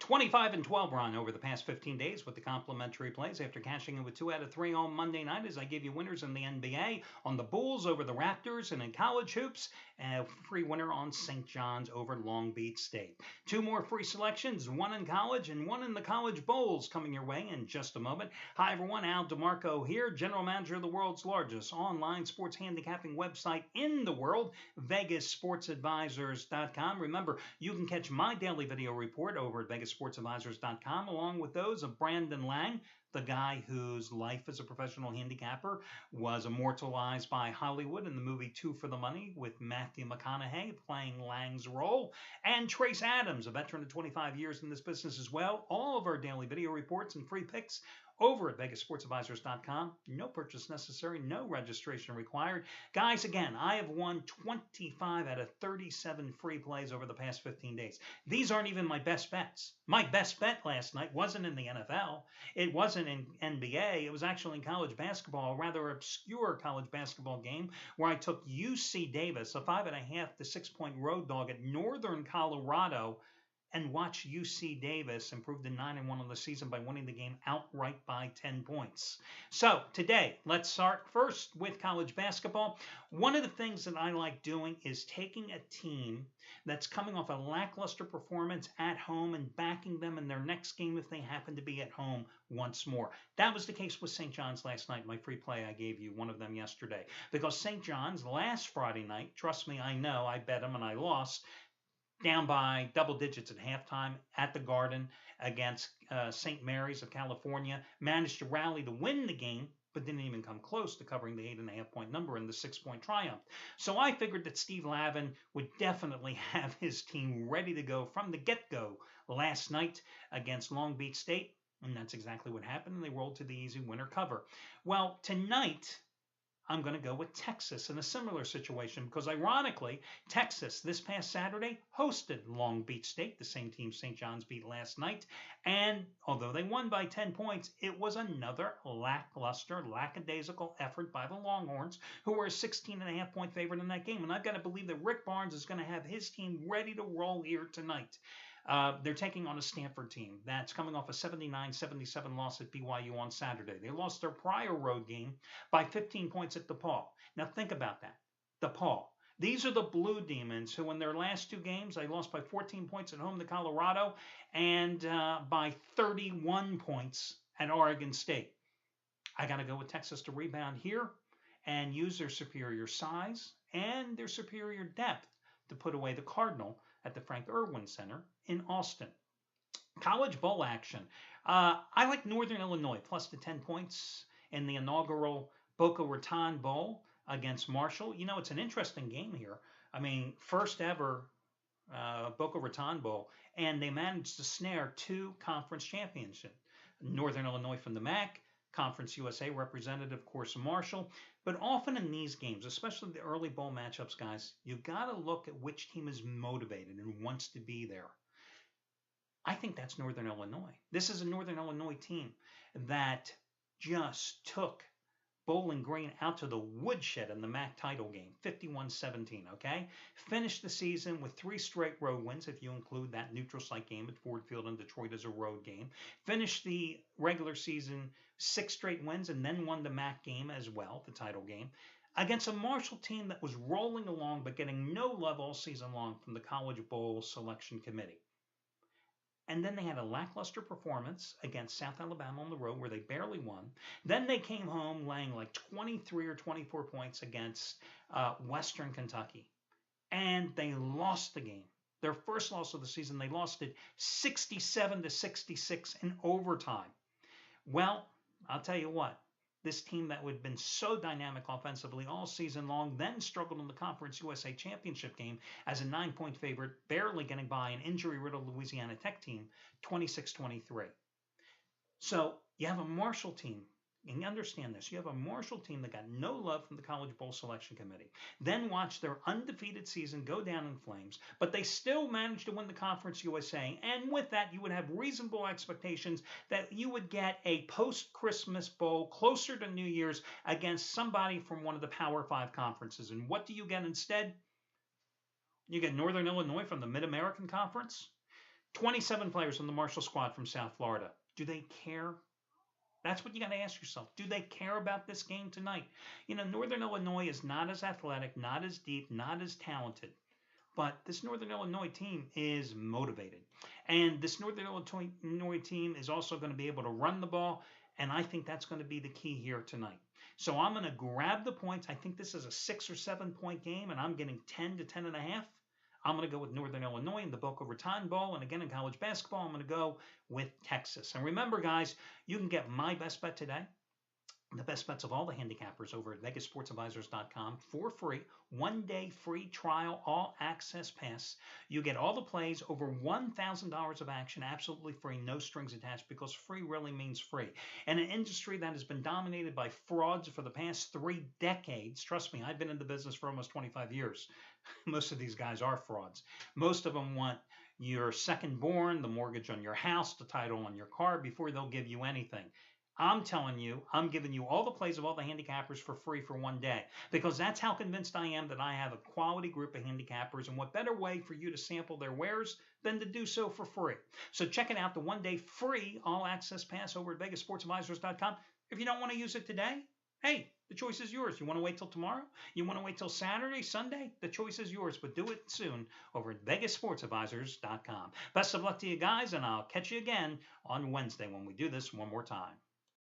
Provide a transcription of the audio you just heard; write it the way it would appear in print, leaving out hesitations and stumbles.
25-12 run over the past 15 days with the complimentary plays after cashing in with 2 out of 3 on Monday night as I gave you winners in the NBA on the Bulls over the Raptors, and in college hoops, a free winner on St. John's over Long Beach State. 2 more free selections, 1 in college and 1 in the College Bowls, coming your way in just a moment. Hi everyone, Al DeMarco here, General Manager of the world's largest online sports handicapping website in the world, VegasSportsAdvisors.com. Remember, you can catch my daily video report over at VegasSportsAdvisors.com, along with those of Brandon Lang, the guy whose life as a professional handicapper was immortalized by Hollywood in the movie Two for the Money with Matthew McConaughey playing Lang's role, and Trace Adams, a veteran of 25 years in this business as well. All of our daily video reports and free picks over at VegasSportsAdvisors.com. No purchase necessary, no registration required. Guys, again, I have won 25 out of 37 free plays over the past 15 days. These aren't even my best bets. My best bet last night wasn't in the NFL. It wasn't in NBA. It was actually in college basketball, a rather obscure college basketball game where I took UC Davis, a 5.5 to 6 point road dog at Northern Colorado, and watch UC Davis improve to 9-1 on the season by winning the game outright by 10 points. So today, let's start first with college basketball. One of the things that I like doing is taking a team that's coming off a lackluster performance at home and backing them in their next game if they happen to be at home once more. That was the case with St. John's last night, my free play I gave you, one of them yesterday. Because St. John's last Friday night, trust me, I know, I bet them and I lost, down by double digits at halftime at the Garden against St. Mary's of California, managed to rally to win the game, but didn't even come close to covering the 8.5 point number in the 6 point triumph. So I figured that Steve Lavin would definitely have his team ready to go from the get-go last night against Long Beach State, and that's exactly what happened, and they rolled to the easy winner cover. Well, tonight, I'm going to go with Texas in a similar situation because, ironically, Texas this past Saturday hosted Long Beach State, the same team St. John's beat last night. And although they won by 10 points, it was another lackluster, lackadaisical effort by the Longhorns, who were a 16.5 point favorite in that game. And I've got to believe that Rick Barnes is going to have his team ready to roll here tonight. They're taking on a Stanford team that's coming off a 79-77 loss at BYU on Saturday. They lost their prior road game by 15 points at DePaul. Now think about that. DePaul. These are the Blue Demons who in their last 2 games, they lost by 14 points at home to Colorado and by 31 points at Oregon State. I got to go with Texas to rebound here and use their superior size and their superior depth to put away the Cardinal at the Frank Irwin Center in Austin. College bowl action. I like Northern Illinois plus the 10 points in the inaugural Boca Raton Bowl against Marshall. You know, it's an interesting game here. I mean, first ever Boca Raton Bowl, and they managed to snare 2 conference championships. Northern Illinois from the MAC, Conference USA representative, of course, Marshall. But often in these games, especially the early bowl matchups, guys, you've got to look at which team is motivated and wants to be there. I think that's Northern Illinois. This is a Northern Illinois team that just took Bowling Green out to the woodshed in the MAC title game, 51-17, okay? Finished the season with 3 straight road wins, if you include that neutral site game at Ford Field in Detroit as a road game. Finished the regular season 6 straight wins and then won the MAC game as well, the title game, against a Marshall team that was rolling along but getting no love all season long from the College Bowl Selection Committee. And then they had a lackluster performance against South Alabama on the road where they barely won. Then they came home laying like 23 or 24 points against Western Kentucky. And they lost the game. Their first loss of the season, they lost it 67-66 in overtime. Well, I'll tell you what. This team that would have been so dynamic offensively all season long then struggled in the Conference USA Championship game as a 9-point favorite, barely getting by an injury-riddled Louisiana Tech team, 26-23. So you have a Marshall team, and you understand this, you have a Marshall team that got no love from the College Bowl Selection Committee, then watched their undefeated season go down in flames, but they still managed to win the Conference USA, and with that you would have reasonable expectations that you would get a post-Christmas bowl closer to New Year's against somebody from one of the Power 5 conferences. And what do you get instead? You get Northern Illinois from the Mid-American Conference. 27 players on the Marshall squad from South Florida. Do they care? That's what you got to ask yourself. Do they care about this game tonight? Northern Illinois is not as athletic, not as deep, not as talented. But this Northern Illinois team is motivated. And this Northern Illinois team is also going to be able to run the ball. And I think that's going to be the key here tonight. So I'm going to grab the points. I think this is a 6 or 7 point game, and I'm getting 10 to 10 and a half. I'm going to go with Northern Illinois in the Boca Raton Bowl. And again, in college basketball, I'm going to go with Texas. And remember, guys, you can get my best bet today, the best bets of all the handicappers, over at VegasSportsAdvisors.com for free. 1 day free trial, all access pass. You get all the plays, over $1,000 of action, absolutely free, no strings attached, because free really means free. And an industry that has been dominated by frauds for the past 3 decades. Trust me, I've been in the business for almost 25 years. Most of these guys are frauds. Most of them want your second born, the mortgage on your house, the title on your car before they'll give you anything. I'm telling you, I'm giving you all the plays of all the handicappers for free for 1 day, because that's how convinced I am that I have a quality group of handicappers, and what better way for you to sample their wares than to do so for free. So check it out, the 1 day free all access pass over at VegasSportsAdvisors.com. If you don't want to use it today, hey, the choice is yours. You want to wait till tomorrow? You want to wait till Saturday, Sunday? The choice is yours, but do it soon over at VegasSportsAdvisors.com. Best of luck to you guys, and I'll catch you again on Wednesday when we do this one more time.